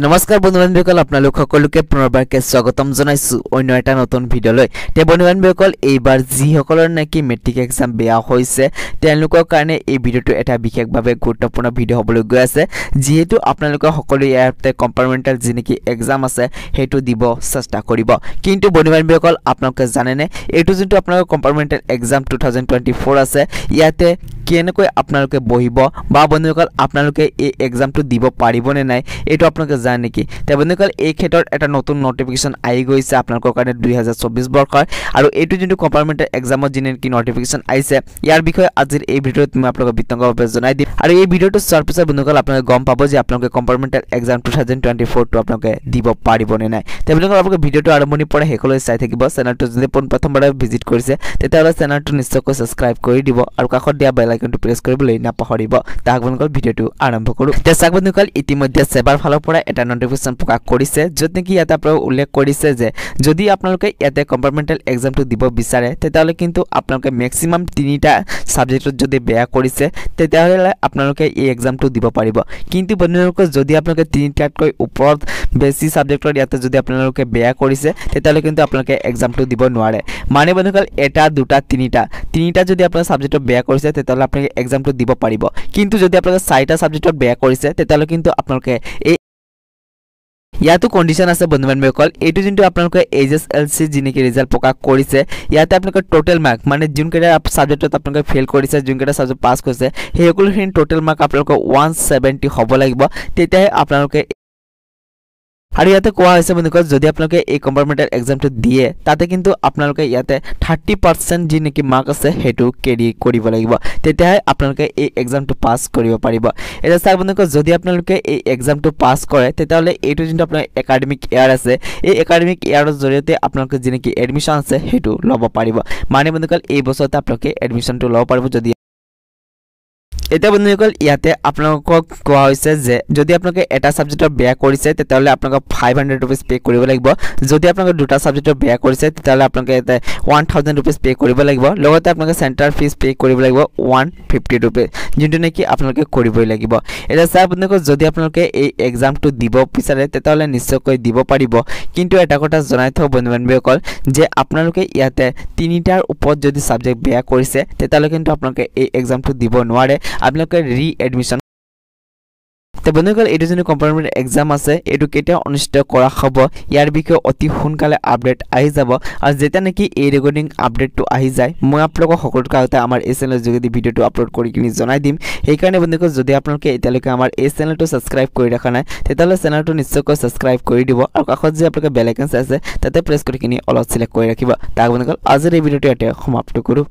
নমস্কাৰ বন্ধুবান্ধৱীসকল আপোনালোক সকলোকে পুনৰবাৰকে স্বাগতম জনাইছো অন্য এটা নতুন ভিডিঅলৈ তে বন্ধুবান্ধৱীসকল এইবাৰ যিসকলৰ নাকি মেট্ৰিক এক্সাম বেয়া হৈছে তেওঁলোকৰ কাৰণে এই ভিডিঅটো এটা বিশেষভাৱে গুৰুত্বপূৰ্ণ ভিডিঅ হ'বলৈ গৈ আছে যেহেতু আপোনালোকৰ সকলো ইয়াতে কম্পাৰ্টমেণ্টেল যিনেকি এক্সাম আছে হেতু দিব চেষ্টা কৰিব কিন্তু বন্ধুবান্ধৱীসকল আপোনালোকে জানেনে এটো যোনটো আপোনালোকৰ কম্পাৰ্টমেণ্টেল এক্সাম 2024 আছে ইয়াতে কেনেকৈ আপোনালোকে বহিব বা বন্ধুসকল আপোনালোকে এই এক্সামটো দিব পাৰিবনে নাই এটো আপোনালোকে জানে নেকি তে বন্ধুসকল এই ক্ষেত্ৰত এটা নতুন নোটিফিকেশন আহি গৈছে আপোনালোকৰ কাৰণে 2024 বৰ্ষৰ আৰু এটো যোনটো কম্পাৰ্টমেণ্টেল এক্সামত যিনে কি নোটিফিকেশন আহিছে ইয়াৰ বিষয়ে আজিৰ এই ভিডিঅ'ত মই আপোনালোকক বিতংভাৱে জনাই দিম আৰু এই ভিডিঅ'টো চোৱাৰ পিছত বন্ধুসকল আপোনালোকে গম পাব যে আপোনালোকে কম্পাৰ্টমেণ্টেল এক্সাম 2024 টো আপোনালোকে দিব পাৰিবনে নাই তে বন্ধুসকল আপোনালোকে ভিডিঅ'টো আৰম্ভণিৰ পৰা শেষলৈ চাই থাকিব চেনেলটো যদি প্ৰথমবাৰ ভিজিট কৰিছে তেতিয়াহ'লে চেনেলটো নিশ্চয়কৈ সাবস্ক্ৰাইব কৰি দিব আৰু কাষত দিয়া বেল আইকনটো প্ৰেছ কৰিবলৈ নাপাহৰিব তাক বন্ধুসকল ভিডিঅ'টো আৰম্ভ কৰো তে চাওক বন্ধুসকল ইতিমধ্যে সেবাৰ ফালৰ পৰা এটা নোটিফিকেশন প্ৰকাশ কৰিছে যত নেকি ইয়াতে আপোনালোকে উল্লেখ কৰিছে যে যদি আপোনালোকে ইয়াতে কম্পাৰ্টমেণ্টেল এক্সামটো দিব বিচাৰে তেতিয়াহ'লে কিন্তু আপোনালোকে ম্যাক্সিমাম 3টা সাবজেক্টত যদি বেয়া কৰিছে তেতিয়াহ'লে আপোনালোকে এই এক্সামটো দিব পাৰিব কিন্তু বন্ধুসকল যদি আপোনালোকে 3টাতকৈ ওপৰত বেছি সাবজেক্টৰ ইয়াতে যদি আপোনালোকে বেয়া কৰিছে তেতিয়াহ'লে কিন্তু আপোনালোকে এক্সামটো দিব নোৱাৰে মানে বন্ধুসকল এটা দুটা 3টা যদি আপোনাৰ সাবজেক্টত বেয়া কৰিছে তেতিয়াহ'লে আপোনালোকে এক্সামটো দিব পাৰিব কিন্তু যদি আপোনালোকে 4টা সাবজেক্টত বেয়া কৰিছে তেতিয়াহ'লে কিন্তু আপোনালোকে এই ইয়াতো কন্ডিশন আছে বন্ধুবান্ধৱীসকল এটো যোনটো আপোনালোকে এইচএসএলসি যিনেকি ৰিজাল্ট প্ৰকাশ কৰিছে ইয়াতে আপোনালোকৰ টোটাল মাৰ্ক মানে যোনকেইটা সাবজেক্টত আপোনালোকে ফেল কৰিছে যোনকেইটা সাবজেক্ট পাস কৰিছে সেই সকলোখিনি টোটাল মাৰ্ক আপোনালোকৰ 170 হ'ব লাগিব তেতিয়াহে আপোনালোকে আৰু ইয়াতে কোৱা হৈছে বন্ধুসকল যদি আপোনালোকে এই কম্পাৰ্টমেণ্টেল এক্সামটো দিয়ে তাতে কিন্তু আপোনালোকে ইয়াতে 30% যি নেকি মাৰ্ক আছে হেতু কেৰি কৰিব লাগিব তেতিয়াহে আপোনালোকে এই এক্সামটো পাস কৰিব পাৰিব এটা চাওক বন্ধুসকল যদি আপোনালোকে এই এক্সামটো পাস কৰে তেতিয়াহ'লে এইটো যোনটো আপোনাৰ একাডেমিক ইয়াৰ আছে এই একাডেমিক ইয়াৰৰ জৰিয়তে আপোনালোকে যি নেকি এডমিশন আছে হেতু ল'ব পাৰিব মানে বন্ধুসকল এই বছৰতে আপোনালোকে এডমিশনটো ল'ব পাৰিব যদি এটা বন্ধুসকল ইয়াতে আপোনালোকক কোৱা হৈছে যে যদি আপোনালোকে এটা সাবজেক্টৰ বেয়া কৰিছে তেতিয়াহ'লে আপোনালোক 500 रुपीस পে কৰিব লাগিব যদি আপোনালোকে দুটা সাবজেক্টৰ বেয়া কৰিছে তেতিয়াহ'লে আপোনালোকে 1000 रुपीस পে কৰিব লাগিব লগতে আপোনালোকে সেন্টাৰ ফিস পে কৰিব লাগিব 150 रुपीस যোনটো নেকি আপোনালোকে কৰিবই লাগিব এটা চাওক বন্ধুসকল যদি আপোনালোকে এই এক্সামটো দিব বিচাৰে তেতিয়াহ'লে নিশ্চয়কৈ দিব পাৰিব কিন্তু এটা কথা জনাই থওঁ বন্ধুবান্ধৱীসকল যে আপোনালোকে ইয়াতে 3টাৰ ওপৰত যদি সাবজেক্ট বেয়া কৰিছে তেতিয়াহ'লে কিন্তু আপোনালোকে এই এক্সামটো দিব নোৱাৰে আপোনালোকে ৰি এডমিশন তে বন্ধুসকল এটো যোনটো কম্পাৰ্টমেণ্ট এক্সাম আছে এটো কেতিয়া অনুষ্ঠিত কৰা হ'ব ইয়াৰ বিষয়ে অতি সোনকালে আপডেট আহি যাব আৰু যেটা নেকি এই ৰেকৰ্ডিং আপডেটটো আহি যায় মই আপোনালোকক সকলোকে আগতে আমাৰ এই চেনেলৰ যোগেদি ভিডিঅটো আপলোড কৰি কিনি জনাই দিম এই কাৰণে বন্ধুসকল যদি আপোনালোকে এতিয়ালৈকে আমাৰ এই চেনেলটো সাবস্ক্ৰাইব কৰি ৰাখা নাই তেতিয়াহ'লে চেনেলটো নিশ্চয়কৈ সাবস্ক্ৰাইব কৰি দিব আৰু কাষত যে আপোনালোকে বেল আইকন আছে তাতে প্ৰেছ কৰি কিনি অল সিলেক্ট কৰি ৰাখিব তাক বন্ধুসকল আজিৰ এই ভিডিঅটো ইয়াতে সমাপ্ত কৰো